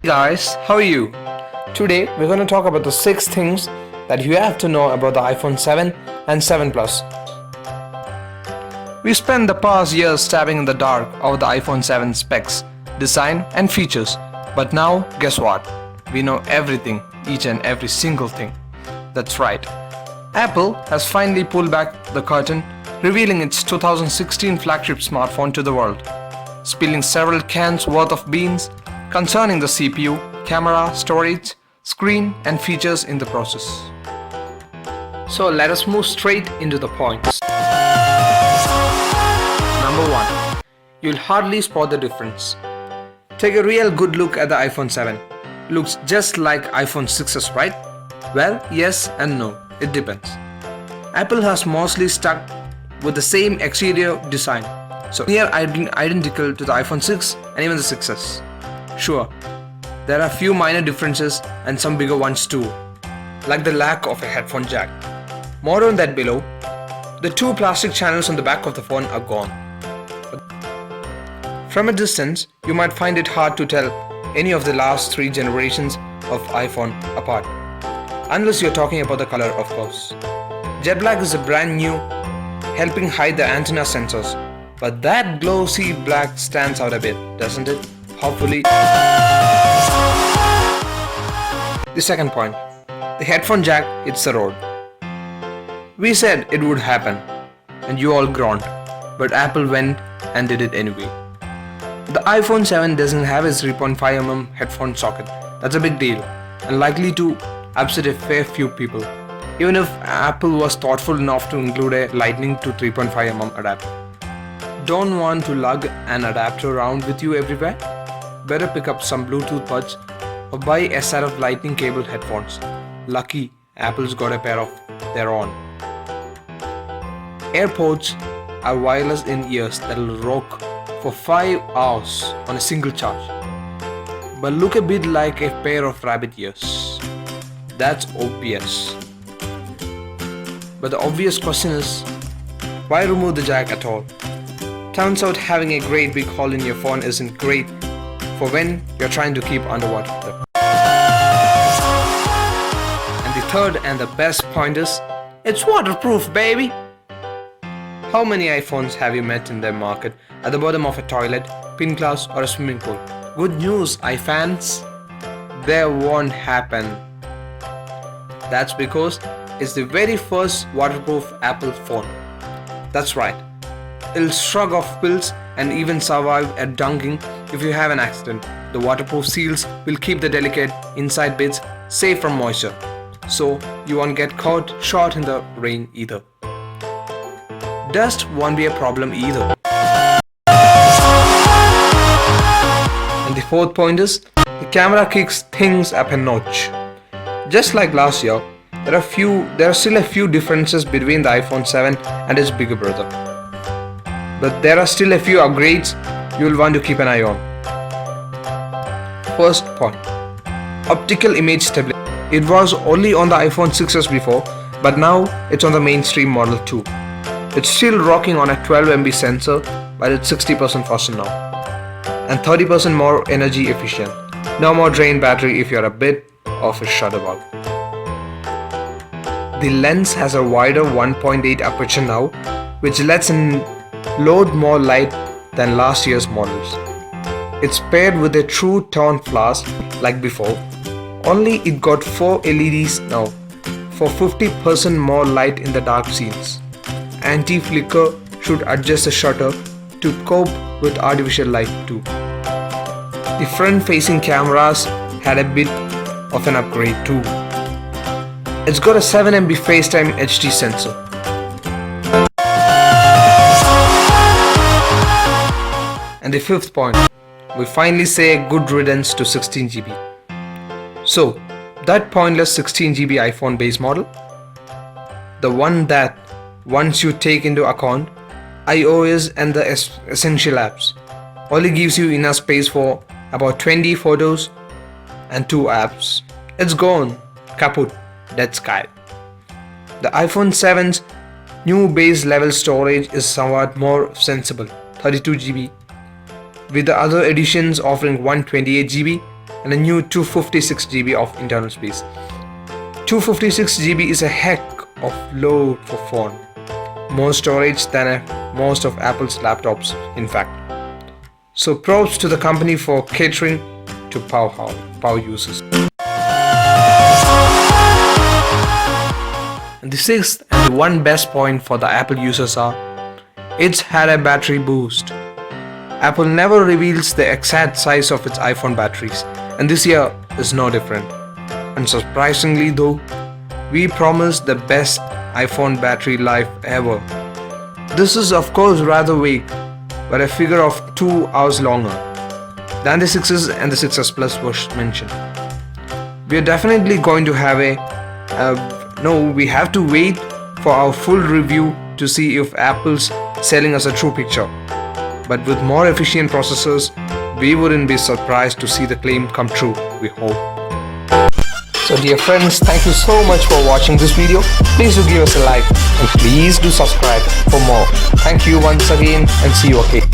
Guys, how are you? Today we're going to talk about the 6 things that you have to know about the iPhone 7 and 7 Plus. We spent the past years stabbing in the dark over the iPhone 7 specs, design and features. But now, guess what? We know everything, each and every single thing. That's right. Apple has finally pulled back the curtain, revealing its 2016 flagship smartphone to the world, spilling several cans worth of beans concerning the CPU, camera, storage, screen and features in the process. So let us move straight into the points. Number 1. You'll hardly spot the difference. Take a real good look at the iPhone 7. Looks just like iPhone 6s, right? Well, yes and no. It depends. Apple has mostly stuck with the same exterior design, so near identical to the iPhone 6 and even the 6s. Sure, there are few minor differences and some bigger ones too, like the lack of a headphone jack. More on that below. The 2 plastic channels on the back of the phone are gone. From a distance, you might find it hard to tell any of the last 3 generations of iPhone apart, unless you're talking about the color, of course. Jet black is a brand new, helping hide the antenna sensors, but that glossy black stands out a bit, doesn't it? Hopefully. The second point, the headphone jack hits the road. We said it would happen, and you all groaned, but Apple went and did it anyway. The iPhone 7 doesn't have a 3.5mm headphone socket. That's a big deal, and likely to upset a fair few people, even if Apple was thoughtful enough to include a Lightning to 3.5mm adapter. Don't want to lug an adapter around with you everywhere? Better pick up some Bluetooth buds or buy a set of Lightning cable headphones. Lucky Apple's got a pair of their own. AirPods are wireless in-ears that'll rock for 5 hours on a single charge, but look a bit like a pair of rabbit ears. That's obvious. But the obvious question is, why remove the jack at all? Turns out having a great big hole in your phone isn't great for when you're trying to keep underwater. And the third and the best point is, it's waterproof, baby! How many iPhones have you met in their market at the bottom of a toilet, pin glass or a swimming pool? Good news, iFans! That won't happen. That's because it's the very first waterproof Apple phone. That's right. It'll shrug off pills and even survive a dunking if you have an accident. The waterproof seals will keep the delicate inside bits safe from moisture, so you won't get caught short in the rain either. Dust won't be a problem either. And the fourth point is, the camera kicks things up a notch. Just like last year, there are still a few differences between the iPhone 7 and its bigger brother. But there are still a few upgrades you'll want to keep an eye on. First point, optical image stability. It was only on the iPhone 6s before, but now it's on the mainstream model too. It's still rocking on a 12MP sensor, but it's 60% faster now, and 30% more energy efficient. No more drained battery if you're a bit of a shutterbug. The lens has a wider 1.8 aperture now, which lets in load more light than last year's models. It's paired with a true tone flash like before, only it got 4 LEDs now for 50% more light in the dark scenes. Anti-flicker should adjust the shutter to cope with artificial light too. The front-facing cameras had a bit of an upgrade too. It's got a 7MP FaceTime HD sensor. And the fifth point, we finally say a good riddance to 16GB. So, that pointless 16GB iPhone base model, the one that, once you take into account iOS and the essential apps, only gives you enough space for about 20 photos and 2 apps. It's gone, kaput, dead sky. The iPhone 7's new base level storage is somewhat more sensible, 32GB, with the other editions offering 128GB and a new 256 GB of internal space. 256 GB is a heck of load for phone. More storage than most of Apple's laptops, in fact. So props to the company for catering to power users. And the sixth and the one best point for the Apple users are, it's had a battery boost. Apple never reveals the exact size of its iPhone batteries, and this year is no different. Unsurprisingly though, we promise the best iPhone battery life ever. This is of course rather vague, but a figure of 2 hours longer than the 6s and the 6s Plus was mentioned. We are definitely going to have we have to wait for our full review to see if Apple's selling us a true picture. But with more efficient processors, we wouldn't be surprised to see the claim come true, we hope. So dear friends, thank you so much for watching this video. Please do give us a like and please do subscribe for more. Thank you once again and see you again.